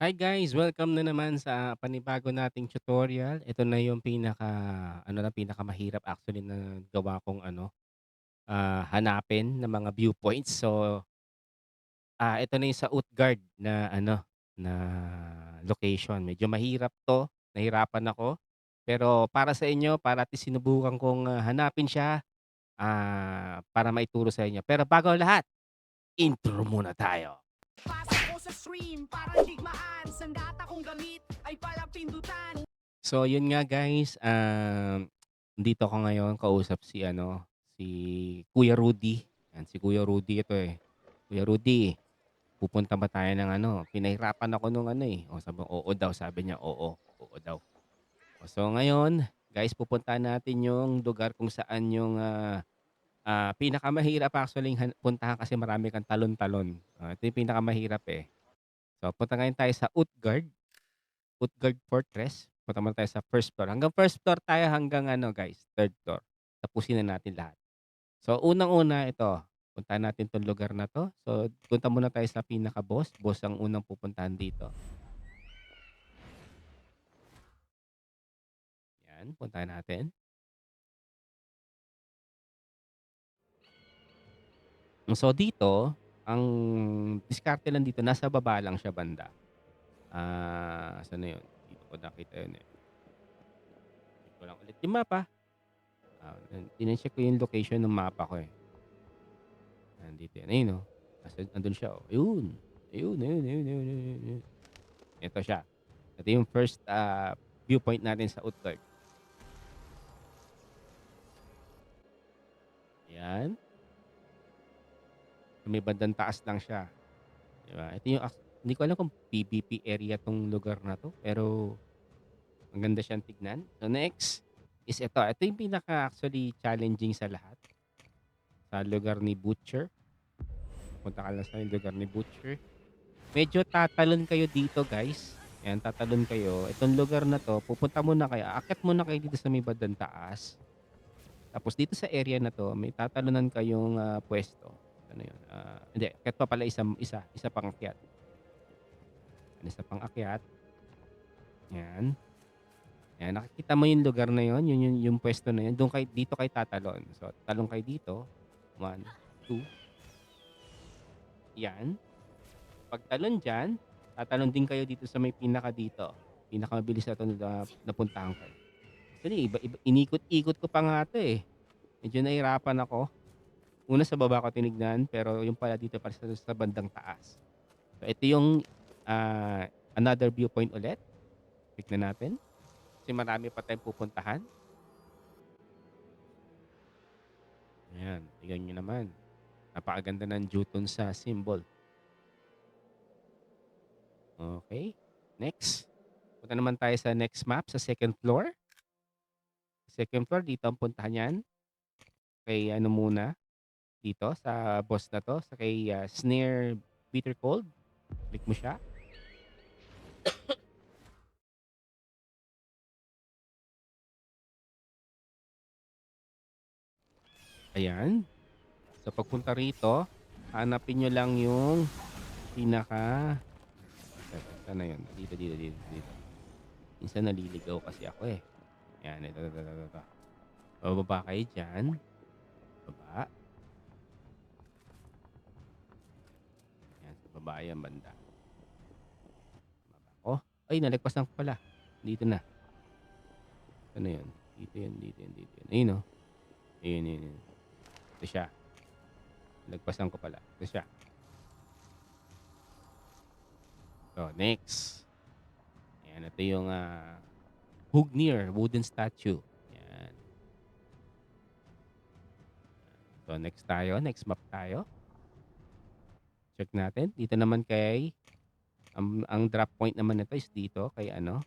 Hi guys! Welcome na naman sa panibago nating tutorial. Ito na yung pinakamahirap actually na gawa kong hanapin ng mga viewpoints. So, ito na yung sa Utgard na na location. Medyo mahirap 'to, nahirapan ako. Pero para sa inyo, para at least sinubukan kong hanapin siya, para maituro sa inyo. Pero bago ang lahat, intro muna tayo. Pasok ko sa stream, parang digmaan. Sandata kong gamit ay palang pindutan. So yun nga guys, dito ako ngayon kausap si Kuya Rudy. Yan si Kuya Rudy ito, eh. "Kuya Rudy, pupunta ba tayo ng pinahirapan ako nung sabi ko, "Oo daw." Sabi niya, oo daw. So ngayon, guys pupuntahan natin yung lugar kung saan pinakamahirap actually puntahan kasi marami kang talon-talon. Ito yung pinakamahirap, eh. So punta ngayon tayo sa Utgard Fortress. Punta muna tayo sa first floor. Hanggang first floor tayo hanggang guys, third floor. Tapusin na natin lahat. So unang-una ito, puntahan natin 'tong lugar na 'to. So punta muna tayo sa pinaka-boss. Boss ang unang pupuntahan dito. 'Yan, puntahan natin. So dito, ang diskarte lang dito nasa baba lang siya banda. Saan na 'yun? Dito ko nakita 'yun, eh. Check ko lang ulit yung mapa. Chine-check ko yung location ng mapa ko, eh. Nandito 'yan, ayun, oh. Nandun siya, oh. Ayun. Ayun. Ito siya. Ito yung first, viewpoint natin sa Utgard. Ayan. Sa may bandang taas lang siya, 'di ba? Ito yung hindi ko alam kung PVP area 'tong lugar na 'to, pero maganda siyang tignan. So next is ito. Ito yung pinaka actually challenging sa lahat, sa lugar ni Butcher. Punta ka lang sa lugar ni Butcher. Medyo tatalon kayo dito, guys. Ayan, tatalon kayo. Itong lugar na 'to, pupunta muna kayo, aakyat muna kayo dito sa may bandang taas. Tapos dito sa area na 'to, may tatalunan kayong, puwesto. Ano 'yun, hindi, akyat pa pala isa pang akyat. Isa pang akyat, 'yan. 'Yan, nakikita mo 'yung lugar na 'yun, 'yung puwesto na 'yun, dito kayo tatalon. So, talon kayo dito, 1, 2, 'yan. Pagtalon diyan, tatalon din kayo dito sa may pinaka dito, pinakamabilis na 'to na napuntahan ko. Actually, iba inikot-ikot ko pa nga 'to, eh. Medyo nahirapan ako. Una sa baba ko tinignan, pero yung pala dito pala sa bandang taas. So ito yung, another viewpoint ulit, tignan natin. Kasi marami pa tayong pupuntahan. Ayan, tignan niyo naman. Napakaganda ng Jotun sa symbol. Okay, next. Punta naman tayo sa next map, sa second floor. Second floor, dito ang puntahan niyan. Kay ano muna, dito sa boss na 'to, sa kay, Snare Bitter Cold. Click mo siya. Ayan. So pagpunta rito, hanapin niyo lang yung pinaka saan na yun? Dito. Minsan naliligaw kasi ako, eh. Yan, ito. Bababa kayo diyan, baba. Yan, sa baba yan banda. Baba ko. Ay, nalagpasan ko pala. Dito na. Ano yun? Dito yun. Ayun, oh. Ayun. Ito siya. Nalagpasan ko pala. Ito siya. So, next. Ayan, ito yung, Hugnir wooden statue. Yan. So, next map tayo. Check natin. Dito naman kay ang drop point naman nito is dito kay 'yan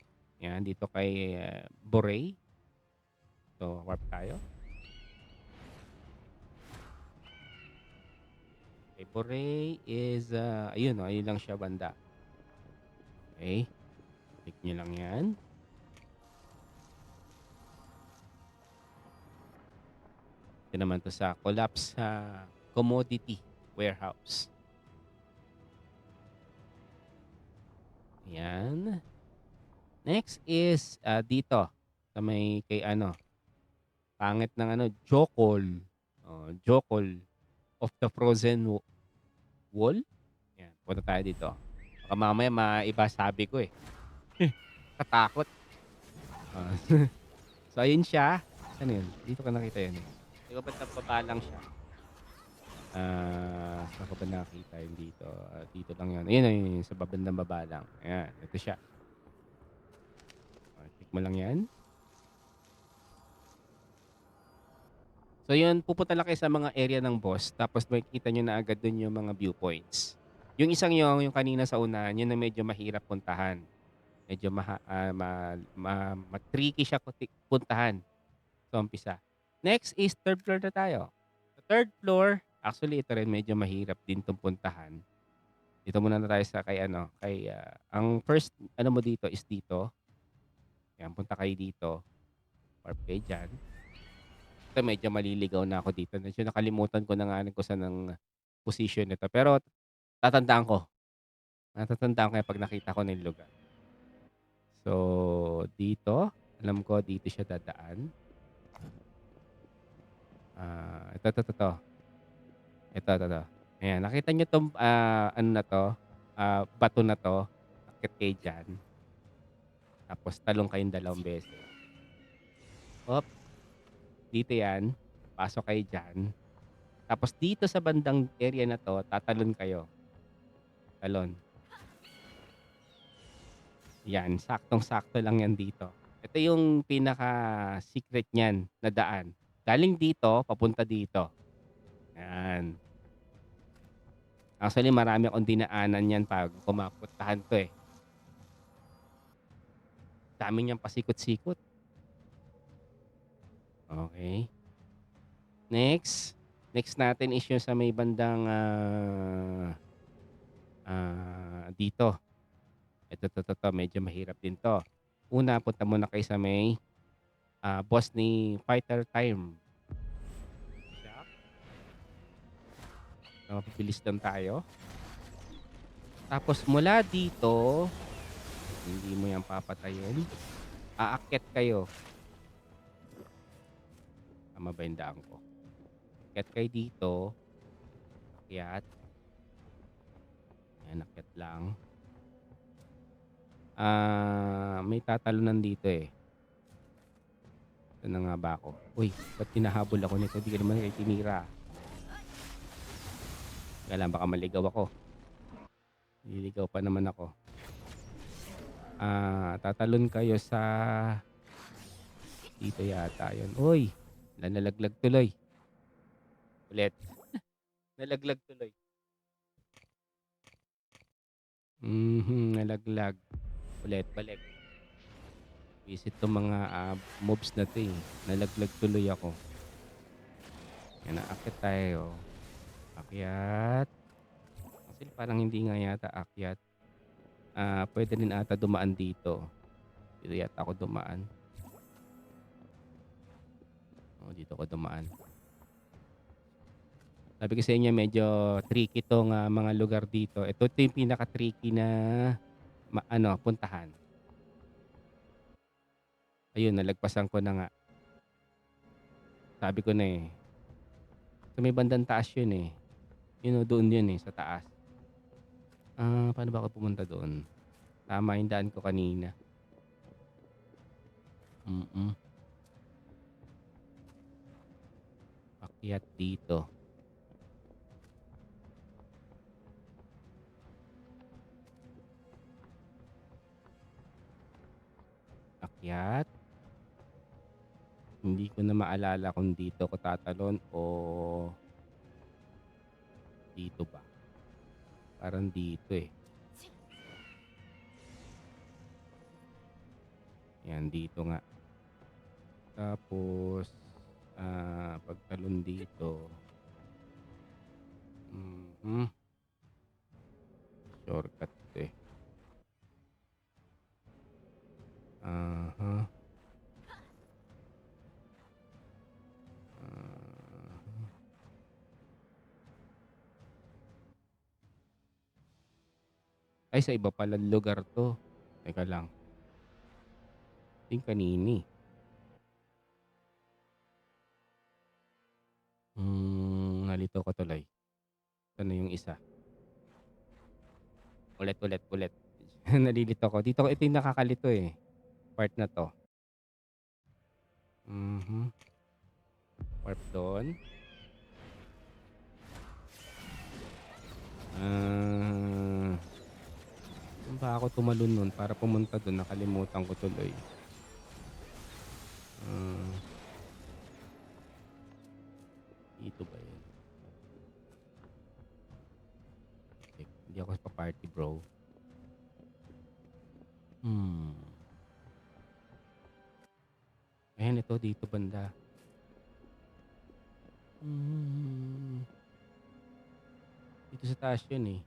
dito kay, Borey. So, warp tayo. Kay Borey is, ayun, oh, ayun lang siya banda. Okay, click niyo lang 'yan. Ito naman 'to sa Collapse sa Commodity Warehouse. Yan. Next is, dito sa may kay ano, pangit ng ano, Jokol. Oh, Jokol of the Frozen Wall. Yan, punta tayo dito. Baka mamaya maiba sabi ko, eh. Katakot. Ah, so ayun siya. Saan yun? Dito ko nakita yun, eh. 'Di ba ba't nababa lang siya? Saan ko ba nakita yun dito? Dito lang yun. Ayun, ayun, sa bandang baba lang. Ayan, ito siya. Check mo lang yan. So yun, pupunta lang kayo sa mga area ng boss tapos makikita niyo na agad dun yung mga viewpoints. Yung isang yung kanina sa unahan, yun na medyo mahirap puntahan. Medyo tricky siya puntahan sa umpisa. Next is third floor na tayo. Sa third floor, actually ito rin medyo mahirap din 'tong puntahan. Dito muna na tayo sa kay ano, ang first ano mo dito is dito. Yan, punta kayo dito. Park kayo diyan. Ito medyo maliligaw na ako dito. Medyo nakalimutan ko na nga rin kung saan ang position nito. Pero tatandaan ko. Natatandaan ko yan 'pag nakita ko na yung lugar. So, dito, alam ko dito siya dadaan. Ito. Ito. Ayan, nakita niyo 'tong, ano na 'to, bato na 'to, akyat kayo diyan, tapos talon kayong dalawang beses. Op, dito 'yan, pasok kayo diyan. Tapos dito sa bandang area na 'to, tatalon kayo, talon. 'Yan, saktong-sakto lang 'yan dito. Ito yung pinaka-secret niyan na daan. Galing dito, papunta dito, 'yan. Actually, marami akong dinaanan niyan 'pag pumupuntahan 'to, eh. Dami niyang pasikot-sikot. Okey. Next natin is yung sa may bandang, dito. Ito, medyo mahirap din 'to. Una, punta muna kayo sa may, boss ni Fighter Time. Shop. Mapabilis lang tayo. Tapos mula dito, hindi mo 'yan papatayin, aakyat kayo. Tama ba yung daan ko? Akyat kayo dito, akyat. Ayan, akyat lang. May tatalunan dito, eh. Saan na nga ba ako? Uy, ba't hinahabol ako nito? Di ka naman kayo tinira. Teka lang, baka maligaw ako. Nililigaw pa naman ako. Tatalon kayo sa dito yata yun. Uy, nalaglag tuloy. Ulit. Nalaglag tuloy. Nalaglag. Ulit, balik. Visit 'tong mga, moves na 'to, eh. Nalaglag tuloy ako. Yan, aakyat tayo. Akyat. Actually, parang hindi nga yata akyat. Puwede rin ata dumaan dito. Dito yata ako dumaan. Oo, dito ako dumaan. Sabi ko sa inyo medyo tricky 'tong, mga lugar dito. Ito yung pinaka-tricky na puntahan. Ayun, nalagpasan ko na nga. Sabi ko na, eh. Sa may bandang taas yun, eh. Yun, oh, doon yun, eh, sa taas. Paano ba ako pumunta doon? Tama yung daan ko kanina. Akyat dito. Akyat. Hindi ko na maalala kung dito ko tatalon o dito ba. Parang dito, eh. Yan, dito nga. Tapos, pagtalon dito, shortcut 'to, eh. Uh-huh. Ay, sa iba palang lugar 'to. Teka lang. Ito yung kanina eh. Nalito ko tuloy. Ito na yung isa. Ulit, ulit, ulit. Nalilito ko. Dito ito yung nakakalito eh. Part na to. Mhm. Warp doon. Ah, saan ba ako tumalon nun para pumunta doon? Nakalimutan ko tuloy. Ah, dito ba yun? Hindi ako pa party bro. Hmm. Ayan ito dito banda. Hmm. Dito sa taas yun eh.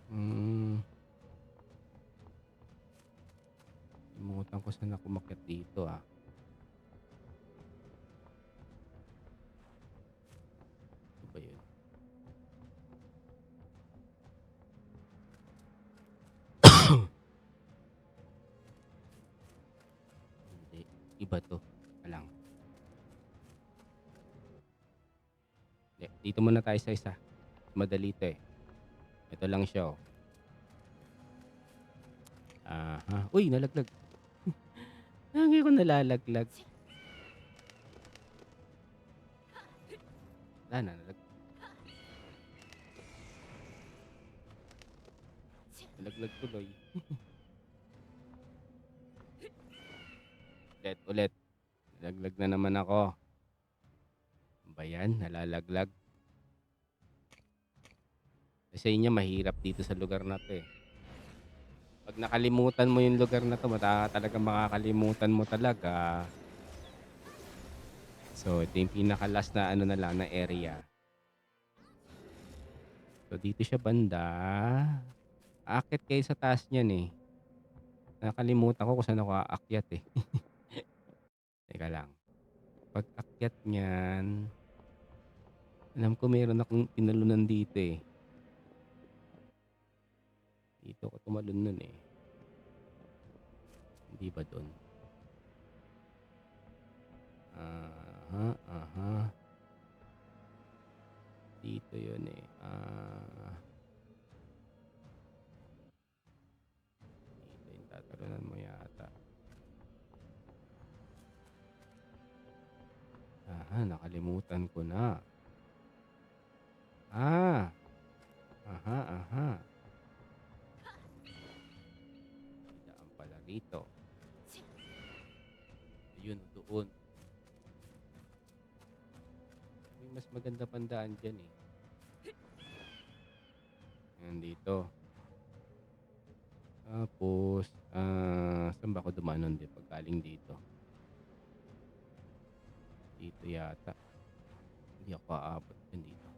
Hmm. Limutan ko saan ako umakyat dito ah. Ano ba yun? Hindi. Iba to. Alang. Dito muna tayo sa isa. Madali to eh. Ito lang siya oh. Aha. Uy, nalaglag. Lagi ko nalalaglag. Wala na, nalaglag tuloy. Ulit, ulit. Nalaglag na naman ako. Ano ba yan? Nalalaglag. Sa inyo, mahirap dito sa lugar na to eh. Pag nakalimutan mo yung lugar na to, talagang makakalimutan mo talaga. So, ito yung pinaka-last na ano na lang na area. So, dito siya banda. Aakyat kayo sa taas niyan eh. Nakalimutan ko kung saan ako aakyat eh. Teka lang. Pag akyat niyan, alam ko meron akong tinalunan dito eh. Dito ako tumalon nun eh. Hindi ba doon? Aha, aha. Dito yun eh. Dito yung tatalunan mo yata. Aha, nakalimutan ko na. Aha, aha. Daan pala rito. Ayun, doon. May mas maganda pandaan dyan eh. Ayan dito. Tapos, saan ba ako dumanon din pag galing dito? Dito yata. Hindi ako aabot dyan dito.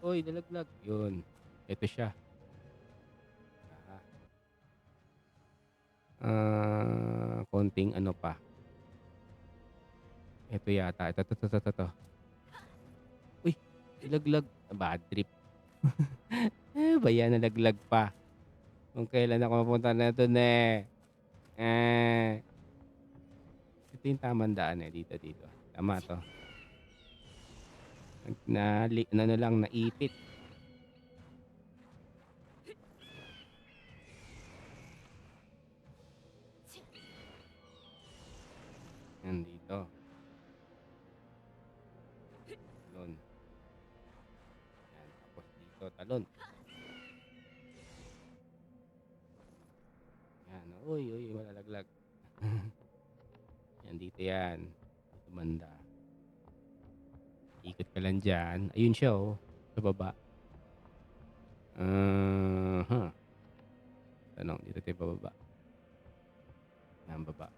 Uy, nalaglag. Yun. Ito siya. Konting ano pa. Ito yata. Ito. Uy, nalaglag. Bad trip. Ba yan, nalaglag pa. Kung kailan ako mapunta na doon eh. Ito yung tamang daan eh. Dito. Tama to. Ano lang, naipit. Yan dito. Talon. Yan, tapos dito, talon. Yan, uy, malalaglag. Yan, dito yan. Dito banda. Ikot ka lang dyan. Ayun siya oh, sa baba. Tanong, dito tayo bababa. Yan, baba.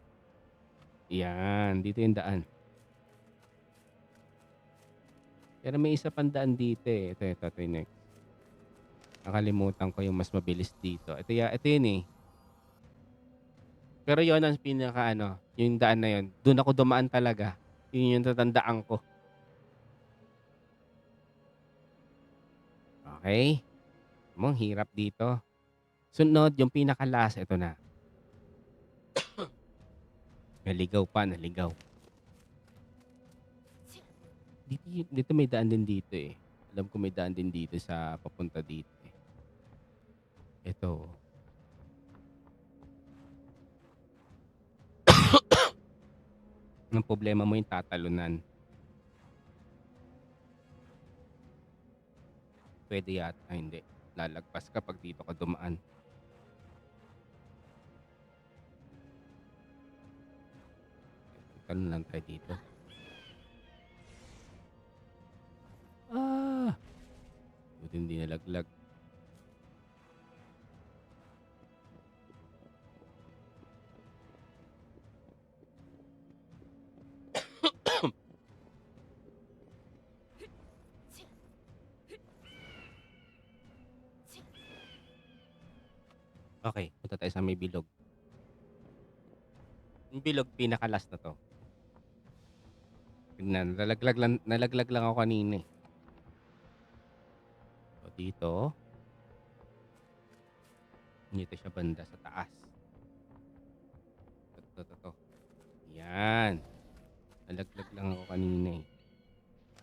Yan, dito yung daan. Pero may isa pang daan dito eh. Ito yung next. Nakalimutan ko yung mas mabilis dito. Ito yun eh. Pero yun ang pinaka ano, yung daan na yun. Doon ako dumaan talaga. Yun yung tatandaan ko. Okay. Mo hirap dito. Sunod yung pinaka-last, ito na. Naligaw pa, naligaw. Dito may daan din dito, eh. Alam ko may daan din dito sa papunta dito, eh. Ito. Ang problema mo yung tatalunan. Puwede yata, hindi. Lalagpas ka 'pag dito ka dumaan. Talon lang tayo dito. Ah! Buti hindi nalaglag. Okay, punta tayo sa may bilog. Yung bilog pinaka-last na 'to. Tignan, nalaglag lang ako kanina, eh. So, dito siya banda sa taas. 'To. 'Yan, nalaglag lang ako kanina, eh.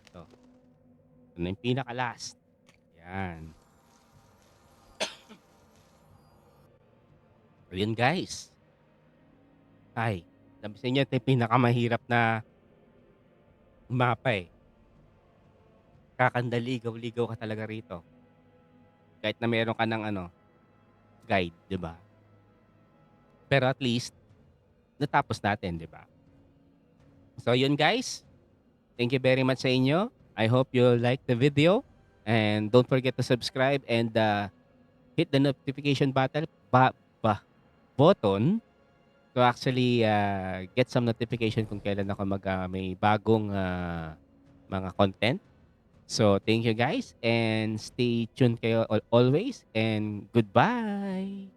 Ito, ito na yung pinaka-last. 'Yan. Ayun, guys. Ay, sabi sa inyo ito yung pinakamahirap na mapa, eh. Kakandaligaw-ligaw ka talaga rito. Kahit na meron ka ng ano, guide, 'di ba? Pero at least natapos natin, 'di ba? So yun, guys, thank you very much sa inyo. I hope you like the video and don't forget to subscribe and, hit the notification button to actually, get some notification kung kailan ako may bagong, mga content. So thank you, guys, and stay tuned kayo always and goodbye.